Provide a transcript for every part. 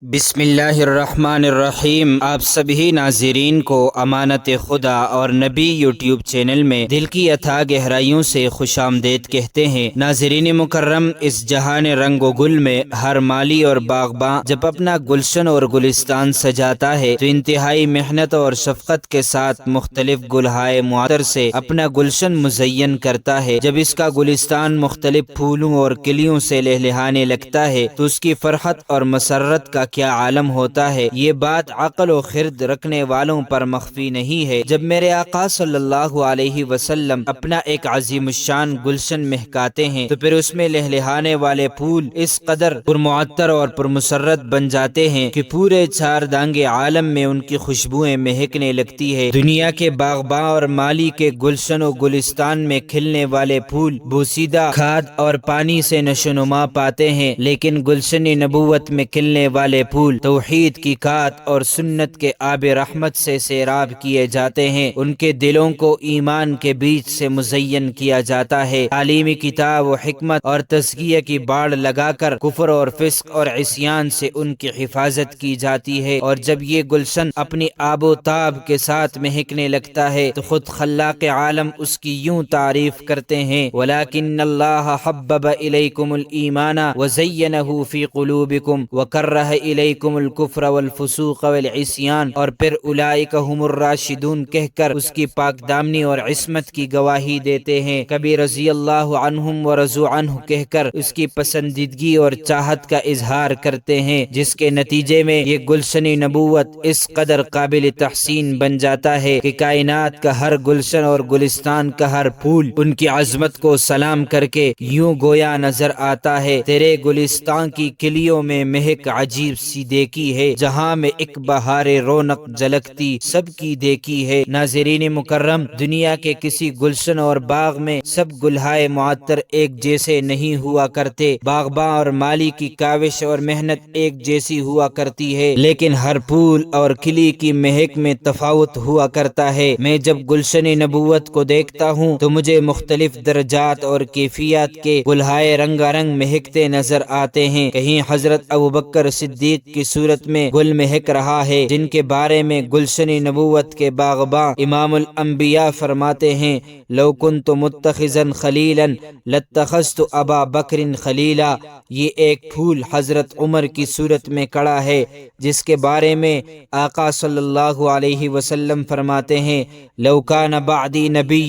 بسم اللہ الرحمن الرحیم۔ آپ سبھی ناظرین کو امانت خدا اور نبی یوٹیوب چینل میں دل کی اتھاہ گہرائیوں سے خوش آمدید کہتے ہیں۔ ناظرین مکرم، اس جہان رنگ و گل میں ہر مالی اور باغباں جب اپنا گلشن اور گلستان سجاتا ہے تو انتہائی محنت اور شفقت کے ساتھ مختلف گلہائے معطر سے اپنا گلشن مزین کرتا ہے۔ جب اس کا گلستان مختلف پھولوں اور کلیوں سے لہلہانے لگتا ہے تو اس کی فرحت اور مسرت کا کیا عالم ہوتا ہے۔ یہ بات عقل و خرد رکھنے والوں پر مخفی نہیں ہے۔ جب میرے آقا صلی اللہ علیہ وسلم اپنا ایک عظیم الشان گلشن مہکاتے ہیں تو پھر اس میں لہلہانے والے پھول اس قدر پرمعطر اور پرمسرت بن جاتے ہیں کہ پورے چار دانگے عالم میں ان کی خوشبوئیں مہکنے لگتی ہے۔ دنیا کے باغباں اور مالی کے گلشن و گلستان میں کھلنے والے پھول بوسیدہ کھاد اور پانی سے نشوونما پاتے ہیں، لیکن گلشن نبوت میں کھلنے والے پھول توحید کی کھاد اور سنت کے آب رحمت سے سیراب کیے جاتے ہیں۔ ان کے دلوں کو ایمان کے بیج سے مزین کیا جاتا ہے۔ تعلیمی کتاب و حکمت اور تزکیہ کی باڑ لگا کر کفر اور فسق اور عصیان سے ان کی حفاظت کی جاتی ہے، اور جب یہ گلشن اپنی آب و تاب کے ساتھ مہکنے لگتا ہے تو خود خلاق عالم اس کی یوں تعریف کرتے ہیں: وَلَكِنَّ اللَّهَ حَبَّبَ إِلَيْكُمُ الْإِيمَانَ وَزَيَّنَهُ فِي قُلُوبِكُمْ وَكَرَّهَ إِلَيْكُمُ الْكُفْرَ وَالْفُسُوقَ وَالْعِصْيَانَ، اور پھر اولئک هم الراشدون کہہ کر اس کی پاک دامنی اور عصمت کی گواہی دیتے ہیں۔ کبھی رضی اللہ عنہم ورضوا عنہ کہہ کر اس کی پسندیدگی اور چاہت کا اظہار کرتے ہیں، جس کے نتیجے میں یہ گلشن نبوت اس قدر قابل تحسین بن جاتا ہے کہ کائنات کا ہر گلشن اور گلستان کا ہر پھول ان کی عظمت کو سلام کر کے یوں گویا نظر آتا ہے: تیرے گلستان کی کلیوں میں مہک عجیب سی دیکھی ہے، جہاں میں ایک بہار رونق جھلکتی سب کی دیکھی ہے۔ ناظرین مکرم، دنیا کے کسی گلشن اور باغ میں سب گلہائے معطر ایک جیسے نہیں ہوا کرتے۔ باغباں اور مالی کی کاوش اور محنت ایک جیسی ہوا کرتی ہے، لیکن ہر پھول اور کلی کی مہک میں تفاوت ہوا کرتا ہے۔ میں جب گلشن نبوت کو دیکھتا ہوں تو مجھے مختلف درجات اور کیفیات کے گلہائے رنگا رنگ مہکتے نظر آتے ہیں۔ کہیں حضرت ابوبکر صدیق کی صورت میں گل مہک رہا ہے، جن کے بارے میں گلشن نبوت کے باغباں امام الانبیاء فرماتے ہیں: لو کنت متخذا خلیلا لاتخذت ابا بکر خلیلا۔ یہ ایک پھول حضرت عمر کی صورت میں کڑا ہے، جس کے بارے میں آقا صلی اللہ علیہ وسلم فرماتے ہیں: لو کان بعدی نبی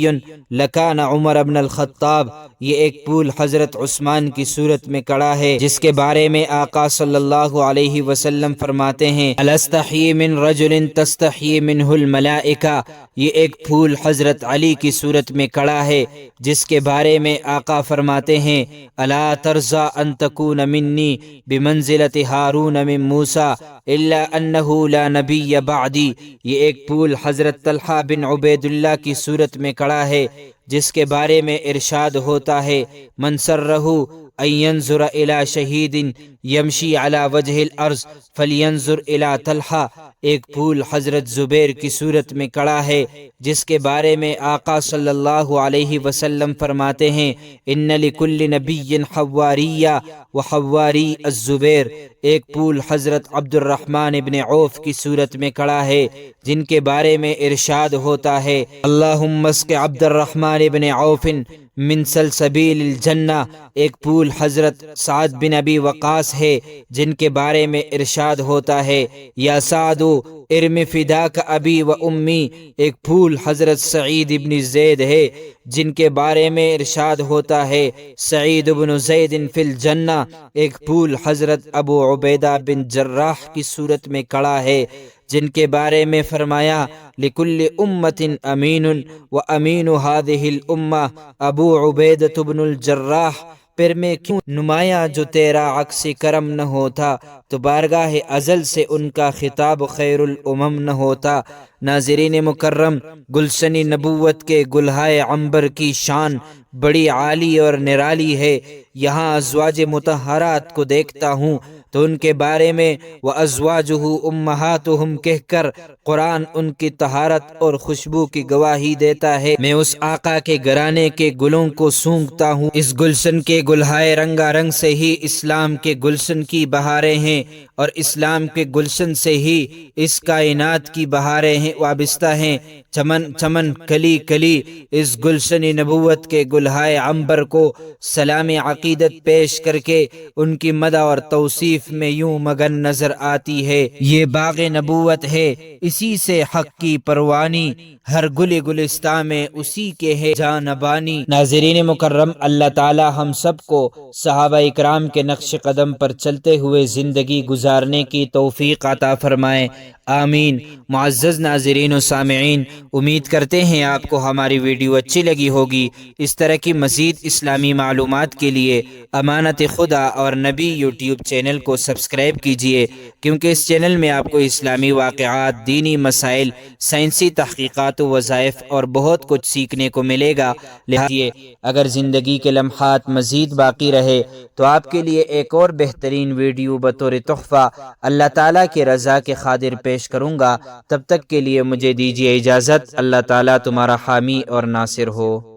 لکان عمر بن الخطاب۔ یہ ایک پھول حضرت عثمان کی صورت میں کڑا ہے، جس کے بارے میں آقا صلی اللہ علیہ وسلم فرماتے ہیں: الستحی من رجل تستحی منہ الملائکہ۔ یہ ایک پھول حضرت علی کی صورت میں کڑا ہے، جس کے بارے میں آقا فرماتے ہیں: الا ترضى ان تکون منی بمنزلۃ ہارون من موسیٰ الا انہ لا نبی بعدی۔ یہ ایک پھول حضرت طلحہ بن عبید اللہ کی صورت میں کڑا ہے، جس کے بارے میں ارشاد ہوتا ہے: من سرہ ان ینظر الی شہید یمشی علی وجہ الارض فلینظر الی طلحہ۔ ایک پھول حضرت زبیر کی صورت میں کڑا ہے، جس کے بارے میں آقا صلی اللہ علیہ وسلم فرماتے ہیں: ان لکل نبی حواریہ وحواری الزبیر۔ ایک پھول حضرت عبد الرحمن ابن عوف کی صورت میں کڑا ہے، جن کے بارے میں ارشاد ہوتا ہے: اللہم اسق عبد الرحمن ابن عوف من سلسبیل الجنہ۔ ایک پھول حضرت سعد بن ابی وقاص ہے، جن کے بارے میں ارشاد ہوتا ہے: یا سعد ارم فداک ابی و امی۔ ایک پھول حضرت سعید بن زید ہے، جن کے بارے میں ارشاد ہوتا ہے: سعید بن زید فی الجنہ۔ ایک پھول حضرت ابو عبیدہ بن جراح کی صورت میں کڑا ہے، جن کے بارے میں فرمایا: لکل امت امین وامین هذه الامہ ابو عبیدہ بن الجراح۔ پھر میں کیوں نمایاں جو تیرا عکس کرم نہ ہوتا تو بارگاہ ازل سے ان کا خطاب خیر الامم نہ ہوتا۔ ناظرین مکرم، گلشن نبوت کے گلہائے عنبر کی شان بڑی عالی اور نرالی ہے۔ یہاں ازواج مطہرات کو دیکھتا ہوں تو ان کے بارے میں وَأَزْوَاجُهُ أُمَّهَاتُهُمْ کہہ کر قرآن ان کی طہارت اور خوشبو کی گواہی دیتا ہے۔ میں اس آقا کے گھرانے کے گلوں کو سونگھتا ہوں۔ اس گلشن کے گلہائے رنگا رنگ سے ہی اسلام کے گلشن کی بہاریں ہیں۔ ہیں اور اسلام کے گلشن سے ہی اس کائنات کی بہاریں ہیں وابستہ ہیں۔ چمن چمن کلی کلی اس گلشن نبوت کے گلہائے عنبر کو سلام عقیدت پیش کر کے ان کی مدح اور توصیف میں یوں مگن نظر آتی ہے۔ یہ باغ نبوت ہے، اسی سے حق کی پروانی، ہر گل گلستہ میں اسی کے ہے جانبانی۔ ناظرین مکرم، اللہ تعالی ہم سب کو صحابہ اکرام کے نقش قدم پر چلتے ہوئے زندگی گزارنے کی توفیق عطا فرمائے، آمین۔ معزز ناظرین و سامعین، امید کرتے ہیں آپ کو ہماری ویڈیو اچھی لگی ہوگی۔ اس طرح کی مزید اسلامی معلومات کے لیے امانت خدا اور نبی یوٹیوب چینل کو سبسکرائب کیجئے، کیونکہ اس چینل میں آپ کو اسلامی واقعات، دینی مسائل، سائنسی تحقیقات و وظائف اور بہت کچھ سیکھنے کو ملے گا۔ لہٰذا اگر زندگی کے لمحات مزید باقی رہے تو آپ کے لیے ایک اور بہترین ویڈیو بطور تحفہ اللہ تعالیٰ کی رضا کے خاطر پیش کروں گا۔ تب تک کے لیے مجھے دیجیے اجازت۔ اللہ تعالیٰ تمہارا حامی اور ناصر ہو۔